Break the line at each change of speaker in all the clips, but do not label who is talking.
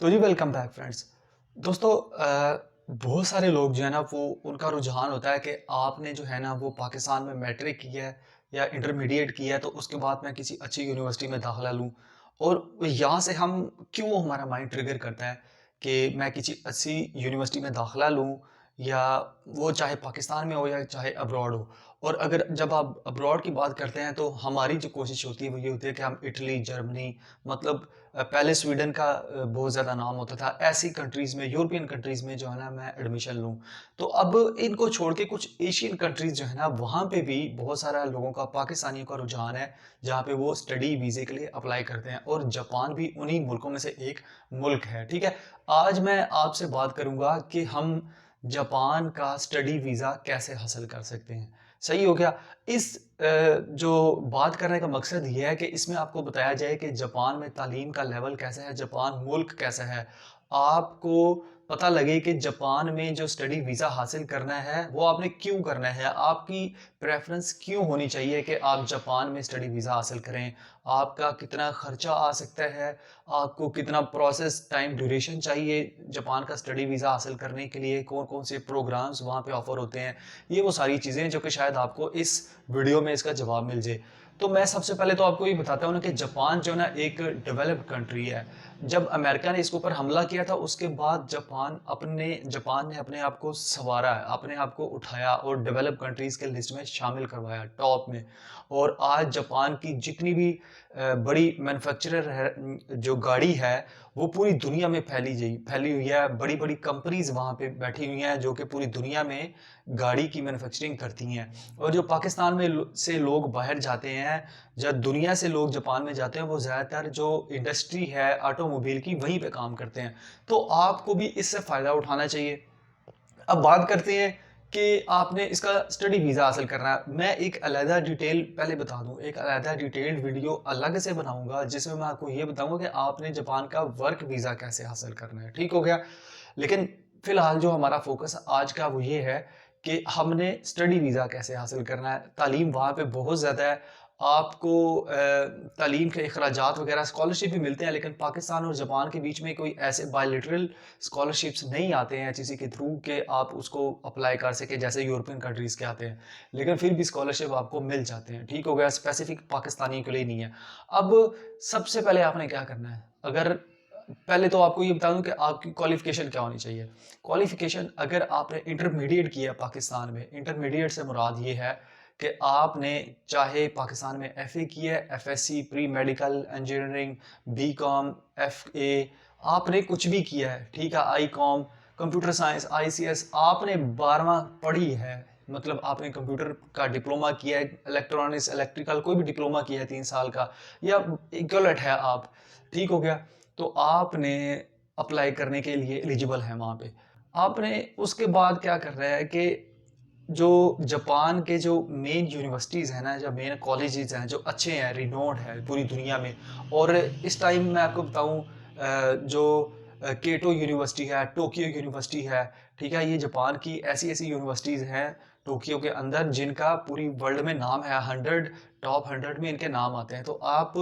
तो जी welcome back friends. दोस्तों बहुत सारे लोग जो है ना वो उनका रुझान होता है कि आपने जो है ना वो पाकिस्तान में मैट्रिक किया है या इंटरमीडिएट किया है तो उसके बाद मैं किसी अच्छी यूनिवर्सिटी में दाखिला लूँ। और यहाँ से हम क्यों हमारा माइंड ट्रिगर करता है कि मैं किसी अच्छी यूनिवर्सिटी में दाखिला लूँ या वो चाहे पाकिस्तान में हो या चाहे अब्रॉड हो। और अगर जब आप अब्रॉड की बात करते हैं तो हमारी जो कोशिश होती है वो ये होती है कि हम इटली, जर्मनी मतलब पहले स्वीडन का बहुत ज़्यादा नाम होता था। ऐसी कंट्रीज़ में, यूरोपियन कंट्रीज़ में जो है ना मैं एडमिशन लूँ। तो अब इनको छोड़ के कुछ एशियन कंट्रीज़ जो है ना वहाँ पे भी बहुत सारा लोगों का, पाकिस्तानियों का रुझान है, जहाँ पे वो स्टडी वीज़े के लिए अप्लाई करते हैं और जापान भी उन्हीं मुल्कों में से एक मुल्क है, ठीक है? आज मैं आपसे बात करूँगा कि हम जापान का स्टडी वीज़ा कैसे हासिल कर सकते हैं। सही हो गया? इस जो बात करने का मकसद ये है कि इसमें आपको बताया जाए कि जापान में तालीम का लेवल कैसा है, जापान मुल्क कैसा है। आपको पता लगे कि जापान में जो स्टडी वीज़ा हासिल करना है, वो आपने क्यों करना है? आपकी प्रेफ़रेंस क्यों होनी चाहिए कि आप जापान में स्टडी वीज़ा हासिल करें? आपका कितना खर्चा आ सकता है? आपको कितना प्रोसेस टाइम ड्यूरेशन चाहिए जापान का स्टडी वीज़ा हासिल करने के लिए? कौन-कौन से प्रोग्राम्स वहाँ पे ऑफ़र होते हैं? ये वो सारी चीज़ें हैं जो कि शायद आपको इस वीडियो में इसका जवाब मिल जाए। तो मैं सबसे पहले तो आपको ये बताता हूँ ना कि जापान जो है ना एक डेवलप्ड कंट्री है। जब अमेरिका ने इसके ऊपर हमला किया था उसके बाद जापान ने अपने आप को सँवारा है, अपने आप को उठाया और डेवलप्ड कंट्रीज़ के लिस्ट में शामिल करवाया टॉप में। और आज जापान की जितनी भी बड़ी मैन्युफैक्चरर है, जो गाड़ी है वो पूरी दुनिया में फैली हुई है। बड़ी-बड़ी कंपनीज़ वहाँ पे बैठी हुई हैं जो कि पूरी दुनिया में गाड़ी की मैन्युफैक्चरिंग करती हैं। और जो पाकिस्तान में से लोग बाहर जाते हैं, जब दुनिया से लोग जापान में जाते हैं, वो ज़्यादातर जो इंडस्ट्री है ऑटोमोबाइल की वहीं पे काम करते हैं। तो आपको भी इससे फ़ायदा उठाना चाहिए। अब बात करते हैं कि आपने इसका स्टडी वीज़ा हासिल करना है। मैं एक अलहदा डिटेल पहले बता दूँ, एक अलहदा डिटेल्ड वीडियो अलग से बनाऊँगा जिसमें मैं आपको ये बताऊँगा कि आपने जापान का वर्क वीज़ा कैसे हासिल करना है, ठीक हो गया? लेकिन फ़िलहाल जो हमारा फ़ोकस आज का वो ये है कि हमने स्टडी वीज़ा कैसे हासिल करना है। तालीम वहाँ पे बहुत ज़्यादा है। आपको तालीम के अखराजात वगैरह स्कॉलरशिप भी मिलते हैं, लेकिन पाकिस्तान और जापान के बीच में कोई ऐसे बायलैटरल स्कॉलरशिप्स नहीं आते हैं किसी के थ्रू कि आप उसको अप्लाई कर सकें जैसे यूरोपियन कंट्रीज़ के आते हैं। लेकिन फिर भी स्कॉलरशिप आपको मिल जाते हैं, ठीक हो गया? स्पेसिफिक पाकिस्तानियों के लिए नहीं है। अब सबसे पहले आपने क्या करना है? अगर पहले तो आपको ये बता दूँ कि आपकी क्वालिफ़िकेशन क्या होनी चाहिए। क्वालिफ़िकेशन अगर आपने इंटरमीडिएट किया पाकिस्तान में, इंटरमीडिएट से मुराद ये है कि आपने चाहे पाकिस्तान में एफ़ए किया है, एफ़एससी, pre medical engineering, BCom, FA, आपने कुछ भी किया है, ठीक है? आईकॉम, कंप्यूटर साइंस, आईसीएस, आपने 12वां पढ़ी है, मतलब आपने कंप्यूटर का डिप्लोमा किया है, इलेक्ट्रॉनिक्स, इलेक्ट्रिकल कोई भी डिप्लोमा किया है 3 साल का या इक्विवेलेंट है आप, ठीक हो गया? तो आपने अप्लाई करने के लिए एलिजिबल हैं वहाँ पे। आपने उसके बाद क्या करना है कि जो जापान के जो मेन यूनिवर्सिटीज़ हैं ना, जो मेन कॉलेजेस हैं, जो अच्छे हैं, रिनोन्ड है पूरी दुनिया में। और इस टाइम मैं आपको बताऊँ जो केटो यूनिवर्सिटी है, टोक्यो यूनिवर्सिटी है, ठीक है? ये जापान की ऐसी-ऐसी यूनिवर्सिटीज़ हैं टोक्यो के अंदर जिनका पूरी वर्ल्ड में नाम है, 100 टॉप 100 में इनके नाम आते हैं। तो आप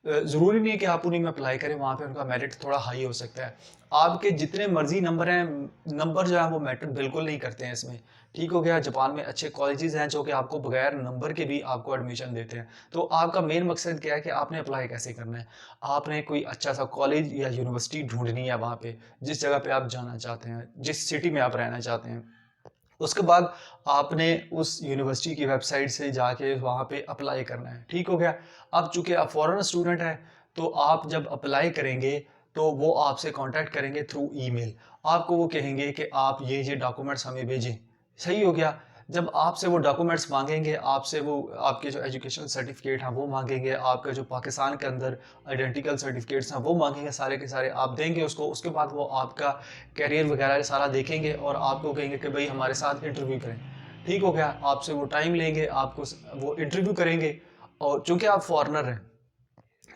ज़रूरी नहीं है कि आप उन्हीं में अप्लाई करें, वहाँ पे उनका मेरिट थोड़ा हाई हो सकता है। आपके जितने मर्ज़ी नंबर हैं, नंबर जो है वो मैटर बिल्कुल नहीं करते हैं इसमें। ठीक हो गया? जापान में अच्छे कॉलेजेस हैं जो कि आपको बगैर नंबर के भी आपको एडमिशन देते हैं। तो आपका मेन मकसद क्या है कि आपने अप्लाई कैसे करना है? आपने कोई अच्छा-सा कॉलेज या यूनिवर्सिटी ढूँढनी है वहाँ पे, जिस जगह पे आप जाना चाहते हैं, जिस सिटी में आप रहना चाहते हैं। उसके बाद आपने उस यूनिवर्सिटी की वेबसाइट से जाके वहाँ पे अप्लाई करना है, ठीक हो गया? अब चूँकि आप फॉरेन स्टूडेंट हैं, तो आप जब अप्लाई करेंगे, तो वो आपसे कॉन्टैक्ट करेंगे थ्रू ईमेल। आपको वो कहेंगे कि आप ये डॉक्यूमेंट्स हमें भेजें, सही हो गया? जब आपसे वो डॉक्यूमेंट्स माँगेंगे, आपसे वो आपके जो एजुकेशनल सर्टिफ़िकेट हैं, वो माँगेंगे, आपका जो पाकिस्तान के अंदर आइडेंटिकल सर्टिफ़िकेट्स हैं, वो माँगेंगे सारे के सारे, आप देंगे उसको। उसके बाद वो आपका करियर वगैरह सारा देखेंगे और आपको कहेंगे कि भई हमारे साथ इंटरव्यू करें। ठीक हो गया? आपसे वो टाइम लेंगे, आपको वो इंटरव्यू करेंगे और चूँकि आप फॉरेनर हैं,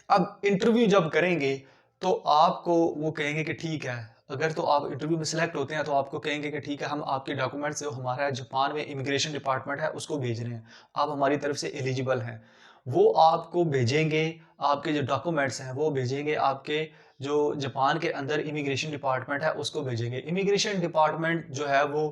अब इंटरव्यू जब करेंगे, तो आपको वो कहेंगे कि ठीक है, अगर तो आप इंटरव्यू में सिलेक्ट होते हैं, तो आपको कहेंगे कि ठीक है, हम आपके डॉक्यूमेंट्स जो हमारा जापान में इमिग्रेशन डिपार्टमेंट है, उसको भेज रहे हैं। आप हमारी तरफ से एलिजिबल हैं। वो आपको भेजेंगे, आपके जो डॉक्यूमेंट्स हैं, वो भेजेंगे आपके जो जापान के अंदर इमिग्रेशन डिपार्टमेंट है उसको भेजेंगे। इमिग्रेशन डिपार्टमेंट जो है वो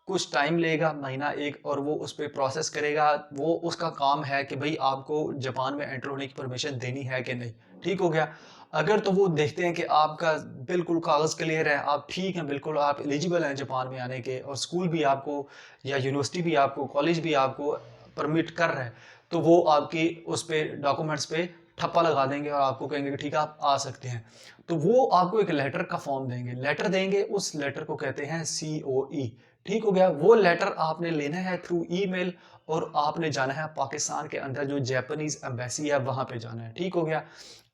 कुछ टाइम लेगा, महीना 1, और वो उस पे प्रोसेस करेगा। वो उसका काम है कि भई आपको जापान में एंटर होने की परमिशन देनी है कि नहीं, ठीक हो गया। अगर तो वो देखते हैं कि आपका बिल्कुल कागज़ क्लियर है, आप ठीक हैं, बिल्कुल आप एलिजिबल हैं जापान में आने के, और स्कूल भी आपको या यूनिवर्सिटी भी आपको, कॉलेज भी आपको परमिट कर रहा है, तो वो आपकी उस पे डॉक्यूमेंट्स पे ठप्पा लगा देंगे और आपको कहेंगे कि ठीक है आप आ सकते हैं। तो वो आपको एक लेटर का फॉर्म देंगे, लेटर देंगे, उस लेटर को कहते हैं COE, ठीक हो गया। वो लेटर आपने लेना है थ्रू ईमेल, और आपने जाना है पाकिस्तान के अंदर जो जापानीज एम्बेसी है वहां पे जाना है, ठीक हो गया।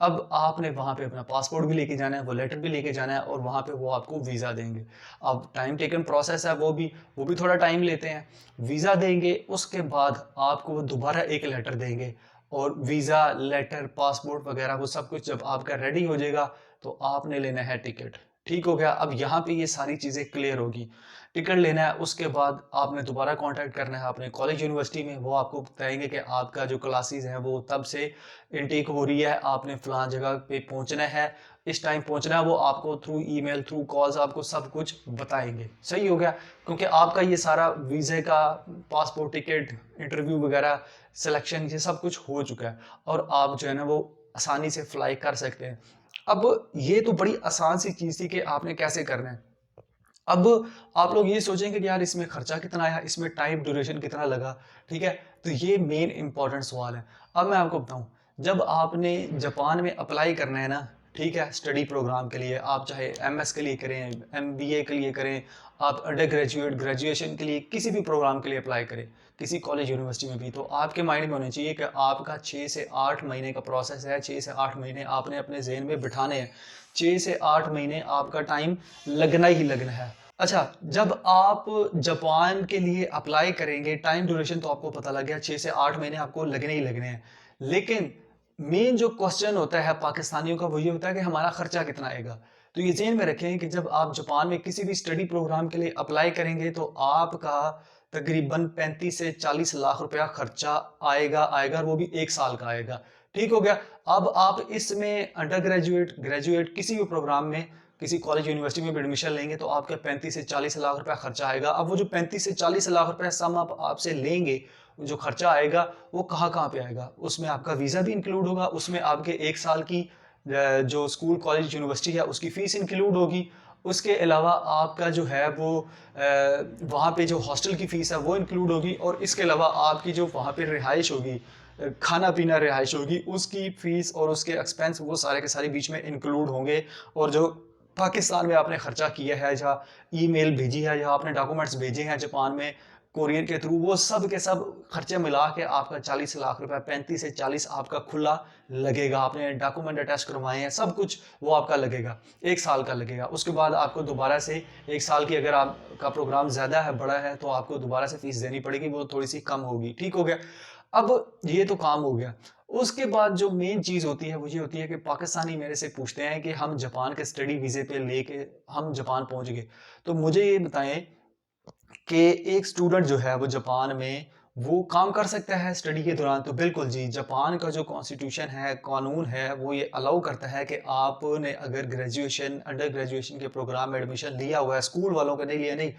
अब आपने वहां पे अपना पासपोर्ट भी लेके जाना है, वो लेटर भी लेके जाना है, और वहां पे वो आपको वीजा देंगे। अब टाइम टेकन प्रोसेस है, वो भी थोड़ा टाइम लेते हैं। वीजा देंगे, उसके बाद आपको वो दोबारा एक लेटर देंगे, और वीजा लेटर पासपोर्ट वगैरह वो सब कुछ जब आपका रेडी हो जाएगा, तो आपने लेना है टिकट, ठीक हो गया। अब यहाँ पे ये सारी चीजें क्लियर होगी। टिकट लेना है, उसके बाद आपने दोबारा कांटेक्ट करना है अपने कॉलेज यूनिवर्सिटी में, वो आपको बताएंगे कि आपका जो क्लासेस हैं वो तब से इनटेक हो रही है, आपने फलां जगह पे पहुंचना है, इस टाइम पहुंचना है। वो आपको थ्रू ईमेल, थ्रू कॉल्स आपको सब कुछ बताएंगे, सही हो गया। क्योंकि आपका ये सारा वीज़े का, पासपोर्ट, टिकट, इंटरव्यू वगैरह, सिलेक्शन, ये सब कुछ हो चुका है, और आप जो है ना वो आसानी से फ्लाई कर सकते हैं। अब ये तो बड़ी आसान सी चीज़ थी कि आपने कैसे करना है। अब आप लोग ये सोचेंगे कि यार इसमें खर्चा कितना आया, इसमें टाइम ड्यूरेशन कितना लगा, ठीक है। तो ये मेन इंपॉर्टेंट सवाल है। अब मैं आपको बताऊं, जब आपने जापान में अप्लाई करना है ना, ठीक है, स्टडी प्रोग्राम के लिए, आप चाहे MS के लिए करें, MBA के लिए करें, आप अंडर ग्रेजुएट, ग्रेजुएशन के लिए, किसी भी प्रोग्राम के लिए अप्लाई करें, किसी कॉलेज यूनिवर्सिटी में भी, तो आपके माइंड में होना चाहिए कि आपका 6 से 8 महीने का प्रोसेस है। 6 से 8 महीने आपने अपने जहन में बिठाने हैं। 6 से 8 महीने आपका टाइम लगना ही लगना है। अच्छा, जब आप जापान के लिए अप्लाई करेंगे, टाइम ड्यूरेशन तो आपको पता लग गया, 6 से 8 महीने आपको लगने ही लगने हैं। लेकिन मेन जो क्वेश्चन होता है पाकिस्तानियों का, वो ये होता है कि हमारा खर्चा कितना आएगा। तो ये ज़हन में रखें कि जब आप जापान में किसी भी स्टडी प्रोग्राम के लिए अप्लाई करेंगे, तो आपका तकरीबन 35 से 40 लाख रुपया खर्चा आएगा आएगा, और वो भी 1 साल का आएगा, ठीक हो गया। अब आप इसमें अंडर ग्रेजुएट, ग्रेजुएट किसी भी प्रोग्राम में, किसी कॉलेज यूनिवर्सिटी में भी एडमिशन लेंगे, तो आपके 35 से 40 लाख रुपया खर्चा आएगा। अब वो जो 35 से 40 लाख रुपया सम आप आपसे लेंगे, जो खर्चा आएगा, वो कहाँ कहाँ पे आएगा। उसमें आपका वीज़ा भी इंक्लूड होगा, उसमें आपके 1 साल की जो स्कूल, कॉलेज, यूनिवर्सिटी है उसकी फ़ीस इंक्लूड होगी। उसके अलावा आपका जो है वो वहाँ पे जो हॉस्टल की फ़ीस है वो इंक्लूड होगी, और इसके अलावा आपकी जो वहाँ पे रिहाइश होगी, खाना पीना रिहाइश होगी, उसकी फ़ीस और उसके एक्सपेंस वो सारे के सारे बीच में इंक्लूड होंगे। और जो पाकिस्तान में आपने खर्चा किया है, या ईमेल भेजी है, या आपने डॉक्यूमेंट्स भेजे हैं जापान में कोरियर के थ्रू, वो सब के सब खर्चे मिला के आपका 40 लाख रुपए, 35 से 40 आपका खुला लगेगा। आपने डॉक्यूमेंट अटैच करवाए हैं, सब कुछ वो आपका लगेगा, 1 साल का लगेगा। उसके बाद आपको दोबारा से 1 साल की, अगर आपका प्रोग्राम ज़्यादा है, बड़ा है, तो आपको दोबारा से फीस देनी पड़ेगी, वो थोड़ी सी कम होगी, ठीक हो गया। अब ये तो काम हो गया। उसके बाद जो मेन चीज़ होती है वो ये होती है कि पाकिस्तानी मेरे से पूछते हैं कि हम जापान के स्टडी वीज़े पे लेके हम जापान पहुंच गए, तो मुझे ये बताएं कि एक स्टूडेंट जो है वो जापान में वो काम कर सकता है स्टडी के दौरान। तो बिल्कुल जी, जापान का जो कॉन्स्टिट्यूशन है, कानून है, वो ये अलाउ करता है कि आपने अगर ग्रेजुएशन, अंडर ग्रेजुएशन के प्रोग्राम में एडमिशन लिया हुआ है, स्कूल वालों का नहीं लिया, नहीं,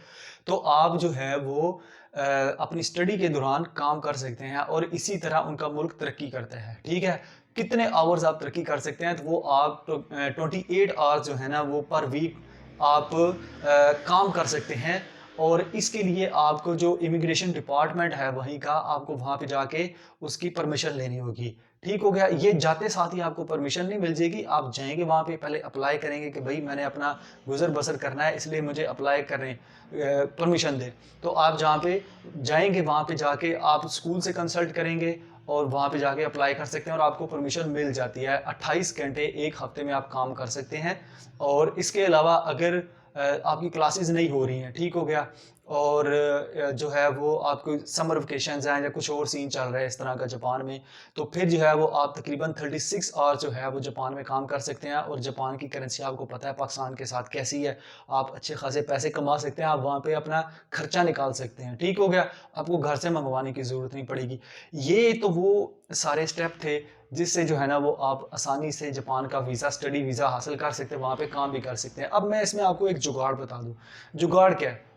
तो आप जो है वो अपनी स्टडी के दौरान काम कर सकते हैं, और इसी तरह उनका मुल्क तरक्की करता है, ठीक है। कितने आवर्स आप तरक्की कर सकते हैं, तो वो आप 28 आवर्स जो है ना वो पर वीक आप काम कर सकते हैं। और इसके लिए आपको जो इमिग्रेशन डिपार्टमेंट है वहीं का, आपको वहाँ पे जाके उसकी परमिशन लेनी होगी, ठीक हो गया। ये जाते साथ ही आपको परमिशन नहीं मिल जाएगी, आप जाएंगे वहाँ पे, पहले अप्लाई करेंगे कि भाई मैंने अपना गुजर बसर करना है, इसलिए मुझे अप्लाई करें, परमिशन दें। तो आप जहाँ पे जाएंगे, वहाँ पे जाके आप स्कूल से कंसल्ट करेंगे, और वहाँ पे जाके अप्लाई कर सकते हैं, और आपको परमिशन मिल जाती है। 28 घंटे 1 हफ्ते में आप काम कर सकते हैं। और इसके अलावा अगर आपकी क्लासेस नहीं हो रही हैं, ठीक हो गया, और जो है वो आपको समर वेकेशंस हैं या कुछ और सीन चल रहा है इस तरह का जापान में, तो फिर जो है वो आप तकरीबन 36 आवर्स जो है वो जापान में काम कर सकते हैं। और जापान की करेंसी आपको पता है पाकिस्तान के साथ कैसी है, आप अच्छे खासे पैसे कमा सकते हैं, आप वहाँ पे अपना खर्चा निकाल सकते हैं। ठीक हो गया, आपको घर से मंगवाने की ज़रूरत नहीं पड़ेगी। ये तो वो सारे स्टेप थे जिससे जो है ना वो आप आसानी से जापान का वीज़ा, स्टडी वीज़ा हासिल कर सकते हैं, वहाँ पे काम भी कर सकते हैं। अब मैं इसमें आपको एक जुगाड़ बता दूँ। जुगाड़ क्या है?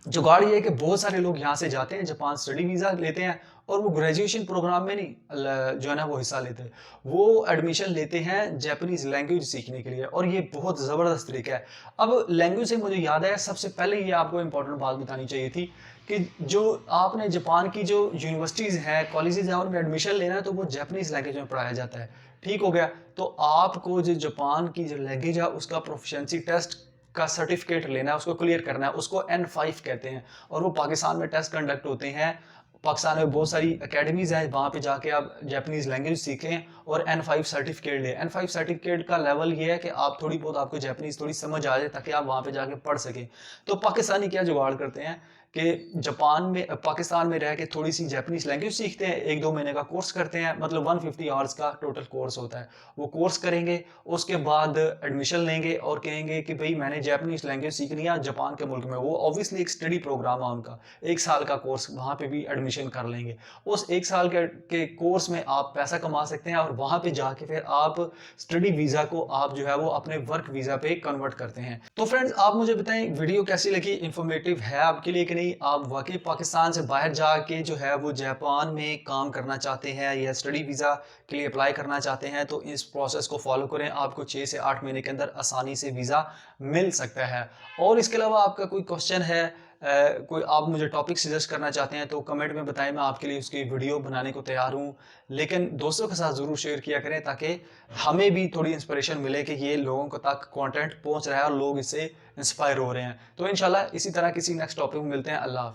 जुगाड़ ये है कि बहुत सारे लोग यहाँ से जाते हैं, जापान स्टडी वीज़ा लेते हैं और वो ग्रेजुएशन प्रोग्राम में नहीं जो है ना वो हिस्सा लेते हैं। वो एडमिशन लेते हैं जापानीज़ लैंग्वेज सीखने के लिए, और ये बहुत ज़बरदस्त तरीका है। अब लैंग्वेज से मुझे याद आया, सबसे पहले ये आपको इम्पोर्टेंट बात बतानी चाहिए थी कि जो आपने जापान की जो यूनिवर्सिटीज़ हैं, कॉलेजेस हैं, उनमें एडमिशन लेना है तो वो जापानीज़ लैंग्वेज में पढ़ाया जाता है। ठीक हो गया? तो आपको जो जापान की जो लैंग्वेज है उसका प्रोफिशिएंसी टेस्ट का सर्टिफिकेट लेना है, उसको क्लियर करना है, उसको N5 कहते हैं। और वो पाकिस्तान में टेस्ट कंडक्ट होते हैं। पाकिस्तान में बहुत सारी अकेडमीज़ हैं, वहाँ पे जाके आप जापानीज़ लैंग्वेज सीखें और N5 सर्टिफिकेट लें। N5 सर्टिफिकेट का लेवल ये है कि आप थोड़ी बहुत आपको जापानीज़ थोड़ी समझ आ जाए ताकि आप वहाँ पे जाके पढ़ सकें। तो पाकिस्तानी क्या जुगाड़ करते हैं कि जापान में पाकिस्तान में रह के थोड़ी सी जापानीज़ लैंग्वेज सीखते हैं, 1-2 महीने का कोर्स करते हैं, मतलब 150 आवर्स का टोटल कोर्स होता है। वो कोर्स करेंगे, उसके बाद एडमिशन लेंगे और कहेंगे कि भई मैंने जापानीज़ लैंग्वेज सीखनी है जापान के मुल्क में। वो ऑब्वियसली एक स्टडी प्रोग्राम है उनका, 1 साल का कोर्स, वहाँ पे भी एडमिशन कर लेंगे। उस 1 साल के कोर्स में आप पैसा कमा सकते हैं और वहाँ पे जाके फिर आप स्टडी वीज़ा को आप जो है वो अपने वर्क वीज़ा पे कन्वर्ट करते हैं। तो फ्रेंड्स आप मुझे बताएं वीडियो कैसी लगी, इन्फॉर्मेटिव है आपके लिए कि नहीं? आप वाकई पाकिस्तान से बाहर जाके जो है वो जापान में काम करना चाहते हैं या स्टडी वीज़ा के लिए अप्लाई करना चाहते हैं, तो इस प्रोसेस को फॉलो करें, आपको 6 से 8 महीने के अंदर आसानी से वीज़ा मिल सकता है। और इसके अलावा आपका कोई क्वेश्चन है, कोई आप मुझे टॉपिक सजेस्ट करना चाहते हैं तो कमेंट में बताएं, मैं आपके लिए उसकी वीडियो बनाने को तैयार हूँ। लेकिन दोस्तों के साथ ज़रूर शेयर किया करें ताकि हमें भी थोड़ी इंस्पिरेशन मिले कि ये लोगों को तक कंटेंट पहुँच रहा है और लोग इससे इंस्पायर हो रहे हैं। तो इंशाल्लाह इसी तरह किसी नेक्स्ट टॉपिक में मिलते हैं। अल्लाह हाफ़िज़।